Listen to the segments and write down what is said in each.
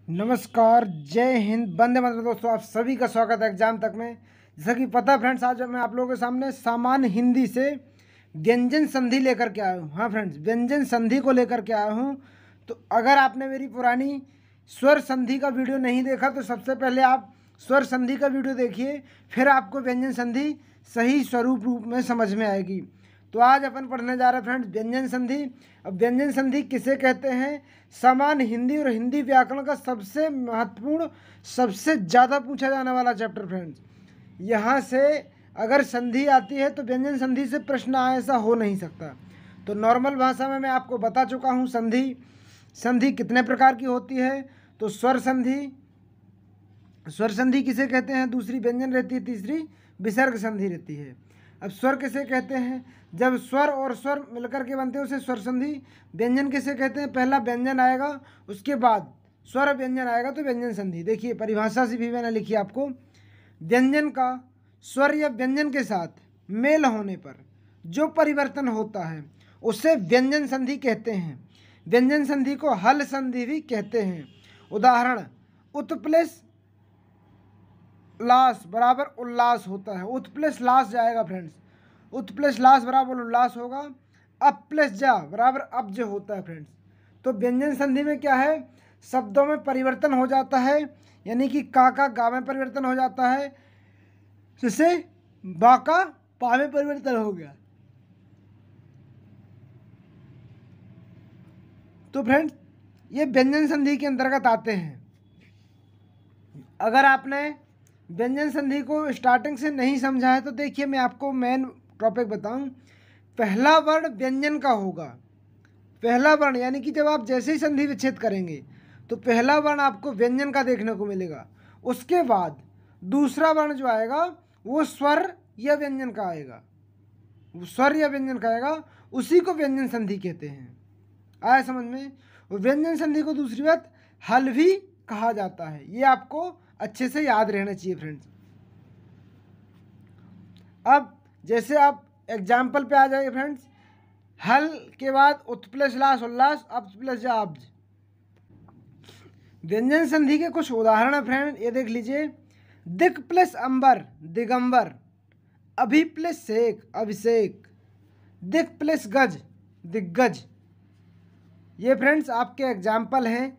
नमस्कार, जय हिंद, वंदे मातरम। दोस्तों, आप सभी का स्वागत है एग्जाम तक में। जैसा कि पता है फ्रेंड्स, आज मैं आप लोगों के सामने सामान्य हिंदी से व्यंजन संधि लेकर के आया हूँ। हाँ फ्रेंड्स, व्यंजन संधि को लेकर के आया हूँ। तो अगर आपने मेरी पुरानी स्वर संधि का वीडियो नहीं देखा तो सबसे पहले आप स्वर संधि का वीडियो देखिए, फिर आपको व्यंजन संधि सही स्वरूप रूप में समझ में आएगी। तो आज अपन पढ़ने जा रहे हैं फ्रेंड्स व्यंजन संधि। अब व्यंजन संधि किसे कहते हैं? सामान्य हिंदी और हिंदी व्याकरण का सबसे महत्वपूर्ण, सबसे ज़्यादा पूछा जाने वाला चैप्टर फ्रेंड्स। यहाँ से अगर संधि आती है तो व्यंजन संधि से प्रश्न आए, ऐसा हो नहीं सकता। तो नॉर्मल भाषा में मैं आपको बता चुका हूँ संधि कितने प्रकार की होती है। तो स्वर संधि किसे कहते हैं? दूसरी व्यंजन रहती है, तीसरी विसर्ग संधि रहती है। अब स्वर किसे कहते हैं? जब स्वर और स्वर मिलकर के बनते हैं उसे स्वर संधि। व्यंजन किसे कहते हैं? पहला व्यंजन आएगा, उसके बाद स्वर व्यंजन आएगा तो व्यंजन संधि। देखिए परिभाषा से भी मैंने लिखी आपको, व्यंजन का स्वर या व्यंजन के साथ मेल होने पर जो परिवर्तन होता है उसे व्यंजन संधि कहते हैं। व्यंजन संधि को हल संधि भी कहते हैं। उदाहरण, उत प्लस लास बराबर उल्लास होता है। उत प्लस लास जाएगा फ्रेंड्स, उत प्लस लास बराबर उल्लास होगा। अप प्लस जा बराबर अब्ज होता है फ्रेंड्स। तो व्यंजन संधि में क्या है? शब्दों में परिवर्तन हो जाता है, यानी कि का गा में परिवर्तन हो जाता है, जिससे बा का पा में परिवर्तन हो गया। तो फ्रेंड्स ये व्यंजन संधि के अंतर्गत आते हैं। अगर आपने व्यंजन संधि को स्टार्टिंग से नहीं समझा है तो देखिए मैं आपको मेन टॉपिक बताऊं। पहला वर्ण व्यंजन का होगा। पहला वर्ण यानी कि जब आप जैसे ही संधि विच्छेद करेंगे तो पहला वर्ण आपको व्यंजन का देखने को मिलेगा। उसके बाद दूसरा वर्ण जो आएगा वो स्वर या व्यंजन का आएगा, स्वर या व्यंजन का आएगा, उसी को व्यंजन संधि कहते हैं। आया समझ में? व्यंजन संधि को दूसरी बात हल भी कहा जाता है। ये आपको अच्छे से याद रहना चाहिए फ्रेंड्स। अब जैसे आप एग्जाम्पल पे आ जाइए फ्रेंड्स, हल के बाद उत प्लस लास उल्लास, अब प्लस जा अब्ज। व्यंजन संधि के कुछ उदाहरण है फ्रेंड, ये देख लीजिए। दिक प्लस अंबर दिगंबर, अभि प्लस शेख अभिषेक, दिक प्लस गज दिग्गज। ये फ्रेंड्स आपके एग्जाम्पल हैं।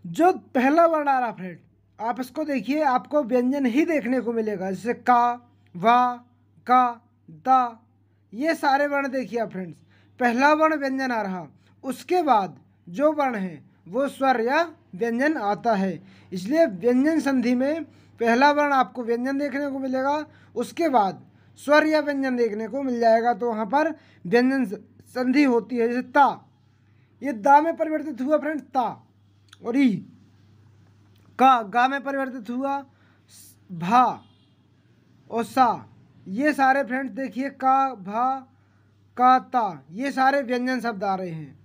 जो पहला वर्ण आ रहा फ्रेंड, आप इसको देखिए, आपको व्यंजन ही देखने को मिलेगा, जैसे का, वा, का, दा, ये सारे वर्ण देखिए आप फ्रेंड्स। पहला वर्ण व्यंजन आ रहा, उसके बाद जो वर्ण है वो स्वर या व्यंजन आता है। इसलिए व्यंजन संधि में पहला वर्ण आपको व्यंजन देखने को मिलेगा, उसके बाद स्वर या व्यंजन देखने को मिल जाएगा। तो वहाँ पर व्यंजन संधि होती है। जैसे ता, ये दा में परिवर्तित हुआ फ्रेंड्स ता, और ई का गा में परिवर्तित हुआ भा और सा। ये सारे फ्रेंड्स देखिए का, भा, का, ता, ये सारे व्यंजन शब्द आ रहे हैं।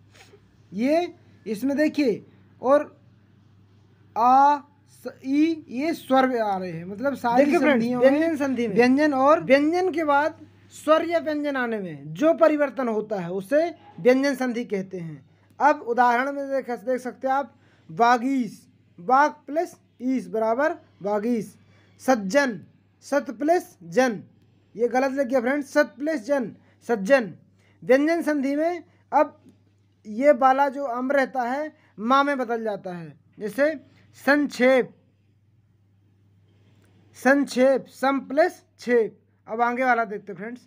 ये इसमें देखिए, और आ, ई, ये स्वर आ रहे हैं। मतलब सारी संधियों में व्यंजन संधि में व्यंजन, और व्यंजन के बाद स्वर या व्यंजन आने में जो परिवर्तन होता है उसे व्यंजन संधि कहते हैं। अब उदाहरण में देख सकते हैं आप, वागीश, वाग प्लस ईस बराबर वागीश। सज्जन, सत प्लस जन, ये गलत लग गया फ्रेंड्स, सत प्लस जन सज्जन। व्यंजन संधि में अब ये वाला जो अम रहता है माँ में बदल जाता है। जैसे संक्षेप, संक्षेप, सम प्लस छेप। अब आगे वाला देखते फ्रेंड्स,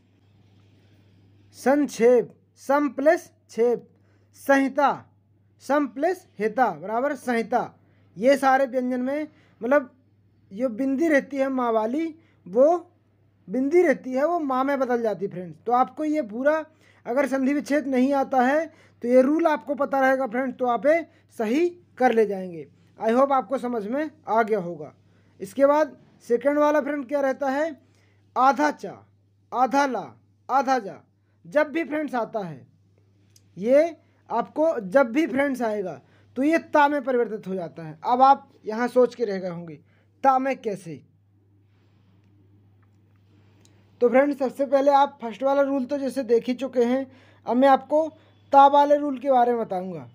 संक्षेप, सम प्लस छेप। संहिता, सम प्लस हेता बराबर संहिता। ये सारे व्यंजन में मतलब जो बिंदी रहती है माँ वाली, वो बिंदी रहती है वो माँ में बदल जाती है फ्रेंड्स। तो आपको ये पूरा, अगर संधि विच्छेद नहीं आता है तो ये रूल आपको पता रहेगा फ्रेंड्स, तो आप सही कर ले जाएंगे। आई होप आपको समझ में आ गया होगा। इसके बाद सेकंड वाला फ्रेंड क्या रहता है? आधा चा, आधा ला, आधा जा। जब भी फ्रेंड्स आता है, ये आपको जब भी फ्रेंड्स आएगा तो ये ता में परिवर्तित हो जाता है। अब आप यहाँ सोच के रह गए होंगे ता में कैसे? तो फ्रेंड्स सबसे पहले आप फर्स्ट वाला रूल तो जैसे देख ही चुके हैं, अब मैं आपको ता वाले रूल के बारे में बताऊंगा।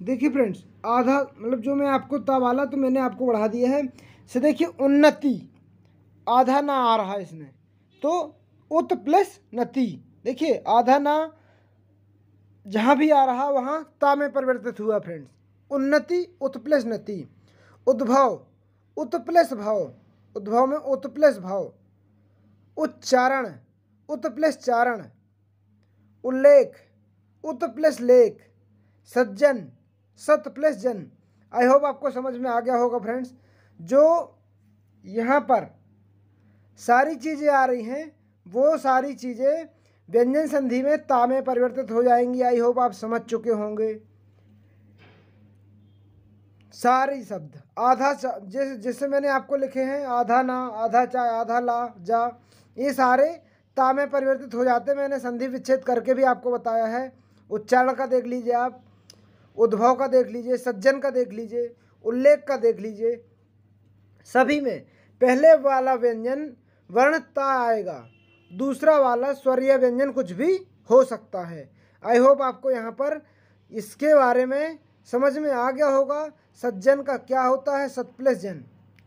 देखिए फ्रेंड्स, आधा मतलब जो मैं आपको ता वाला तो मैंने आपको बढ़ा दिया है। से देखिए उन्नति, आधा ना आ रहा है इसमें, तो उत प्लस नति। देखिए आधा ना जहाँ भी आ रहा वहाँ ता में परिवर्तित हुआ फ्रेंड्स। उन्नति उत प्लस नति। उद्भव उत प्लस भव, उद्भव में उत प्लस भव। उच्चारण उत प्लस चारण। उल्लेख उत प्लस लेख। सज्जन सत प्लस जन। आई होप आपको समझ में आ गया होगा फ्रेंड्स। जो यहाँ पर सारी चीज़ें आ रही हैं वो सारी चीज़ें व्यंजन संधि में ता में परिवर्तित हो जाएंगी। आई होप आप समझ चुके होंगे। सारी शब्द आधा जैसे मैंने आपको लिखे हैं, आधा ना, आधा चा, आधा ला, जा, ये सारे ता में परिवर्तित हो जाते हैं। मैंने संधि विच्छेद करके भी आपको बताया है। उच्चारण का देख लीजिए आप, उद्भव का देख लीजिए, सज्जन का देख लीजिए, उल्लेख का देख लीजिए। सभी में पहले वाला व्यंजन वर्ण ता आएगा, दूसरा वाला स्वरीय व्यंजन कुछ भी हो सकता है। आई होप आपको यहाँ पर इसके बारे में समझ में आ गया होगा। सज्जन का क्या होता है, सत प्लस जन।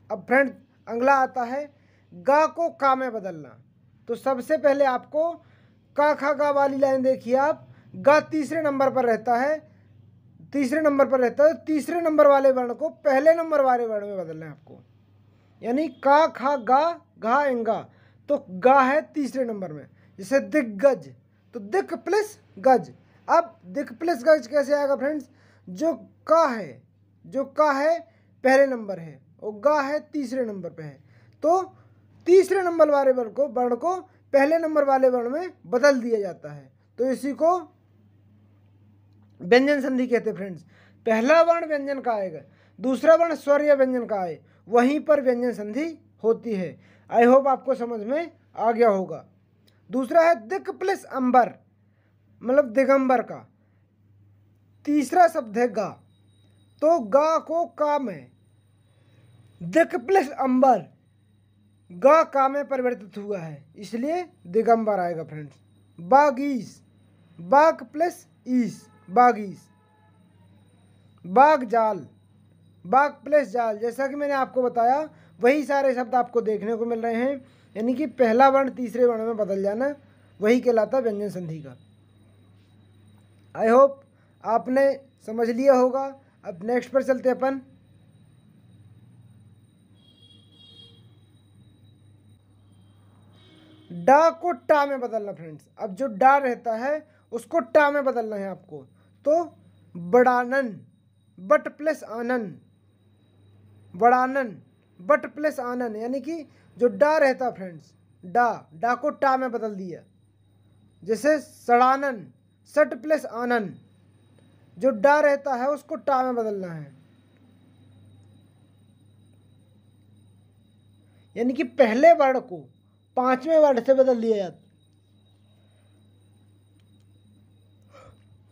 अब फ्रेंड अगला आता है गा को का में बदलना। तो सबसे पहले आपको का खा गा वाली लाइन देखिए आप। गा तीसरे नंबर पर रहता है, तीसरे नंबर पर रहता है। तीसरे नंबर वाले वर्ण को पहले नंबर वाले वर्ण में बदलना है आपको। यानी का खा गा घा एंगा, तो गा है तीसरे नंबर में। जैसे दिग्गज, तो दिक प्लस गज। अब दिक प्लस गज कैसे आएगा फ्रेंड्स? जो का है, जो का है पहले नंबर है और गा है तीसरे नंबर पे है, तो तीसरे नंबर वाले वर्ण को पहले नंबर वाले वर्ण में बदल दिया जाता है। तो इसी को व्यंजन संधि कहते हैं फ्रेंड्स। पहला वर्ण व्यंजन का आएगा, दूसरा वर्ण स्वर या व्यंजन का आए, वहीं पर व्यंजन संधि होती है। आई होप आपको समझ में आ गया होगा। दूसरा है दिक प्लस अंबर, मतलब दिगंबर का। तीसरा शब्द है गा, तो गा को का में, दिक प्लस अंबर, गा का में परिवर्तित हुआ है, इसलिए दिगंबर आएगा फ्रेंड्स। बागीस, बाग प्लस ईस, बागीस। बाग जाल, बाग प्लस जाल। जैसा कि मैंने आपको बताया वही सारे शब्द आपको देखने को मिल रहे हैं। यानी कि पहला वर्ण तीसरे वर्ण में बदल जाना, वही कहलाता व्यंजन संधि का। आई होप आपने समझ लिया होगा। अब नेक्स्ट पर चलते अपन। डा को टा में बदलना फ्रेंड्स। अब जो डा रहता है उसको टा में बदलना है आपको। तो बड़ानन, बट प्लस आनन, बड़ानन, बट प्लस आनन। यानी कि जो डा रहता फ्रेंड्स, डा, डा को टा में बदल दिया। जैसे सड़ानन, सट प्लस आनन, जो डा रहता है उसको टा में बदलना है। यानी कि पहले वर्ण को पांचवें वर्ण से बदल दिया जाता।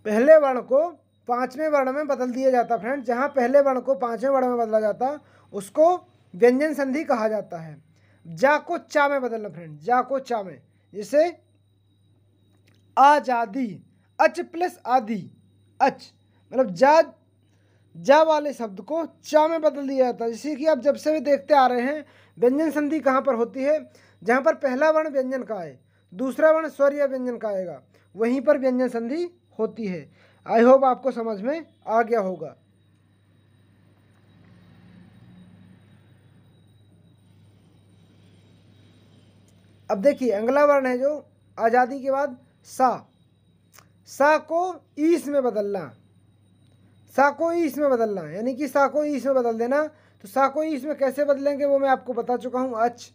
पहले वर्ण को पांचवें वर्ण में बदल दिया जाता फ्रेंड। जहां पहले वर्ण को पांचवें वर्ण में बदला जाता उसको व्यंजन संधि कहा जाता है। जा को चा में बदलना फ्रेंड, जा को चा में। जैसे आजादी, अच प्लस आदि, अच, मतलब जा वाले शब्द को चा में बदल दिया जाता है। जैसे कि आप जब से भी देखते आ रहे हैं व्यंजन संधि कहाँ पर होती है? जहाँ पर पहला वर्ण व्यंजन का आए, दूसरा वर्ण स्वर या व्यंजन का आएगा, वहीं पर व्यंजन संधि होती है। आई होप आपको समझ में आ गया होगा। अब देखिए अगला वर्ण है जो आज़ादी के बाद सा। सा को ईस में बदलना, सा को ईस में बदलना, यानी कि सा को ईस में बदल देना। तो सा को ईस में कैसे बदलेंगे वो मैं आपको बता चुका हूं। अच।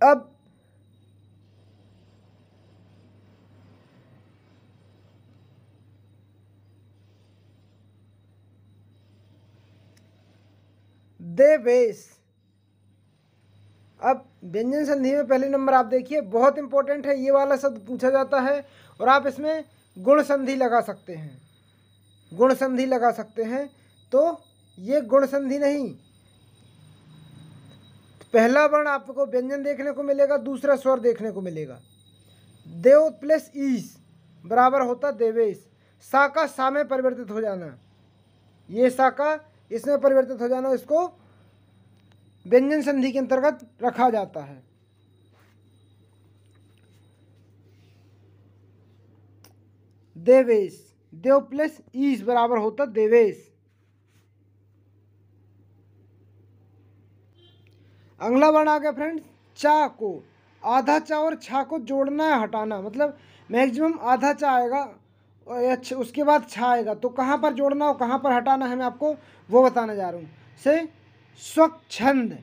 अब देवेश, अब व्यंजन संधि में पहले नंबर आप देखिए, बहुत इंपॉर्टेंट है, ये वाला शब्द पूछा जाता है और आप इसमें गुण संधि लगा सकते हैं, गुण संधि लगा सकते हैं। तो ये गुण संधि नहीं, पहला वर्ण आपको व्यंजन देखने को मिलेगा, दूसरा स्वर देखने को मिलेगा। देव प्लस ईस बराबर होता देवेश। सा का सा में परिवर्तित हो जाना, ये सा का इसमें परिवर्तित हो जाना, इसको व्यंजन संधि के अंतर्गत रखा जाता है। देवेश, देव प्लस ईस बराबर होता देवेश। अगला वर्ण आ गया फ्रेंड्स, चा को, आधा चा और छा को जोड़ना है हटाना, मतलब मैक्सिमम आधा चा आएगा और उसके बाद छा आएगा, तो कहाँ पर जोड़ना और कहाँ पर हटाना है मैं आपको वो बताने जा रहा हूँ। से स्वच्छंद,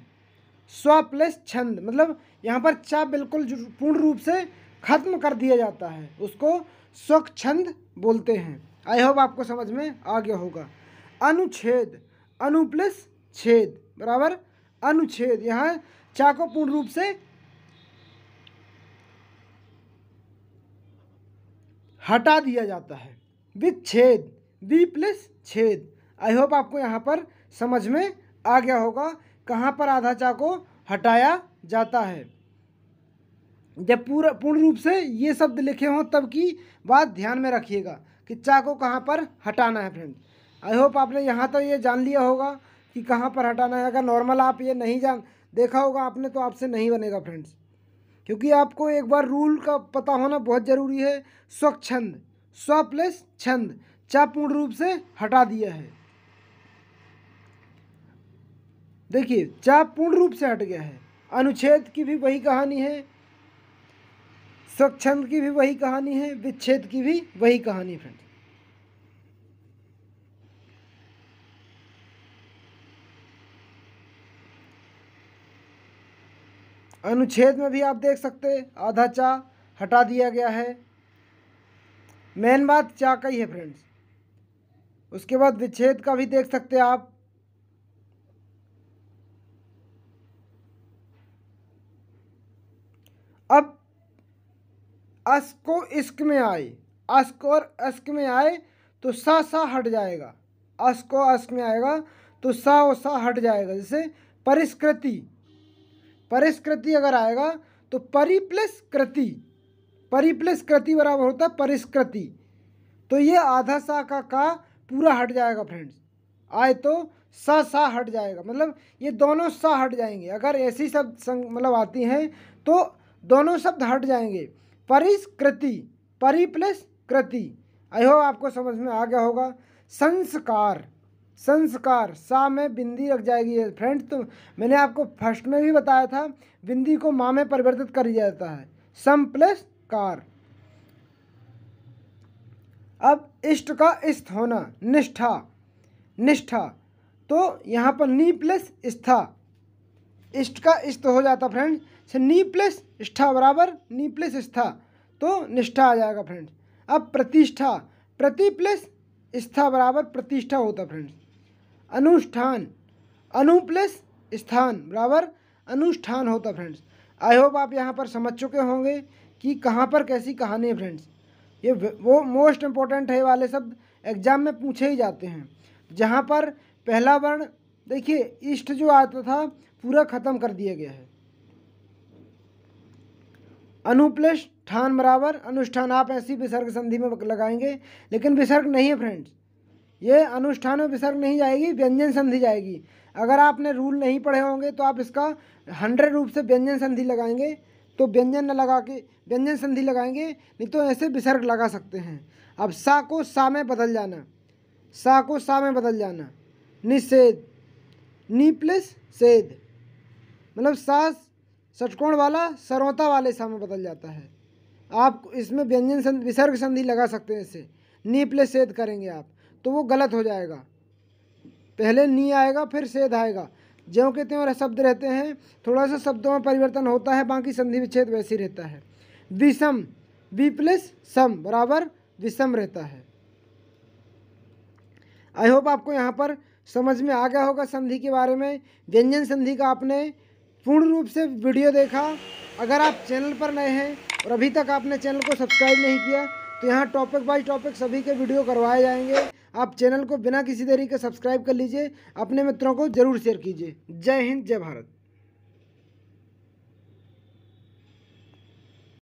स्व प्लस छंद, मतलब यहाँ पर चा बिल्कुल पूर्ण रूप से खत्म कर दिया जाता है, उसको स्वच्छंद बोलते हैं। आई होप आपको समझ में आ गया होगा। अनुच्छेद, अनु प्लस छेद बराबर अनुच्छेद, यहाँ चा को पूर्ण रूप से हटा दिया जाता है। विच्छेद, वि प्लस छेद। आई होप आपको यहाँ पर समझ में आ गया होगा कहाँ पर आधा चा को हटाया जाता है। जब पूर्ण रूप से ये शब्द लिखे हों तब की बात ध्यान में रखिएगा कि चा को कहाँ पर हटाना है फ्रेंड्स। आई होप आपने यहाँ तो ये जान लिया होगा कि कहाँ पर हटाना है। अगर नॉर्मल आप ये नहीं देखा होगा आपने तो आपसे नहीं बनेगा फ्रेंड्स, क्योंकि आपको एक बार रूल का पता होना बहुत ज़रूरी है। स्वच्छंद, स्व प्लस छंद, चा पूर्ण रूप से हटा दिया है। देखिए चा पूर्ण रूप से हट गया है। अनुच्छेद की भी वही कहानी है, स्वच्छंद की भी वही कहानी है, विच्छेद की भी वही कहानी फ्रेंड्स। अनुच्छेद में भी आप देख सकते आधा चा हटा दिया गया है। मेन बात चा का ही है फ्रेंड्स। उसके बाद विच्छेद का भी देख सकते हैं आप। अब अस को इश्क में आए, अश्क और अश्क में आए तो सा सा हट जाएगा। अस को अश्क में आएगा तो सा और सा हट जाएगा। जैसे परिष्कृति, परिष्कृति अगर आएगा तो परि प्लस कृति, परि प्लस कृति बराबर होता है परिष्कृति। तो ये आधा सा का पूरा हट जाएगा फ्रेंड्स। आए तो सा हट जाएगा, मतलब ये दोनों सा हट जाएंगे। अगर ऐसी शब्द मतलब आती हैं तो दोनों शब्द हट जाएंगे। परिष्कृति, परि प्लस कृति। आई होप आपको समझ में आ गया होगा। संस्कार, संस्कार, सा में बिंदी रख जाएगी फ्रेंड्स। तो मैंने आपको फर्स्ट में भी बताया था बिंदी को माँ में परिवर्तित कर दिया जाता है। सम प्लस कार। अब इष्ट का इष्ट होना, निष्ठा, निष्ठा, तो यहाँ पर नी प्लस स्था, इष्ट का इष्ट हो जाता फ्रेंड्स। से नी प्लस स्था बराबर नी प्लस स्था, तो निष्ठा आ जाएगा फ्रेंड्स। अब प्रतिष्ठा, प्रति प्लस स्था बराबर प्रतिष्ठा होता फ्रेंड्स। अनुष्ठान, अनु प्लस स्थान बराबर अनुष्ठान होता फ्रेंड्स। आई होप आप यहाँ पर समझ चुके होंगे कि कहाँ पर कैसी कहानी है फ्रेंड्स। ये वो मोस्ट इम्पोर्टेंट है वाले शब्द एग्जाम में पूछे ही जाते हैं। जहाँ पर पहला वर्ण देखिए इष्ट जो आता था पूरा खत्म कर दिया गया है। अनु प्लस ठान बराबर अनुष्ठान, आप ऐसी विसर्ग संधि में लगाएंगे, लेकिन विसर्ग नहीं है फ्रेंड्स। ये अनुष्ठान में विसर्ग नहीं जाएगी, व्यंजन संधि जाएगी। अगर आपने रूल नहीं पढ़े होंगे तो आप इसका 100 रूप से व्यंजन संधि लगाएंगे, तो व्यंजन न लगा के व्यंजन संधि लगाएंगे, नहीं तो ऐसे विसर्ग लगा सकते हैं। अब सा को सा में बदल जाना, सा को सा में बदल जाना। निषेध, नी प्लस सेध, मतलब सा षटकोण वाला सरौता वाले सा में बदल जाता है। आप इसमें व्यंजन विसर्ग संधि लगा सकते हैं। इससे नी प्लस सेध करेंगे आप तो वो गलत हो जाएगा। पहले नी आएगा फिर सेध आएगा, ज्यों के त्यों शब्द रहते हैं, थोड़ा सा शब्दों में परिवर्तन होता है, बाकी संधि विच्छेद वैसे ही रहता है। विषम, वि प्लस सम बराबर विषम रहता है। आई होप आपको यहाँ पर समझ में आ गया होगा संधि के बारे में। व्यंजन संधि का आपने पूर्ण रूप से वीडियो देखा। अगर आप चैनल पर नए हैं और अभी तक आपने चैनल को सब्सक्राइब नहीं किया तो यहाँ टॉपिक बाय टॉपिक सभी के वीडियो करवाए जाएंगे। आप चैनल को बिना किसी देरी के सब्सक्राइब कर लीजिए, अपने मित्रों को ज़रूर शेयर कीजिए। जय हिंद, जय भारत।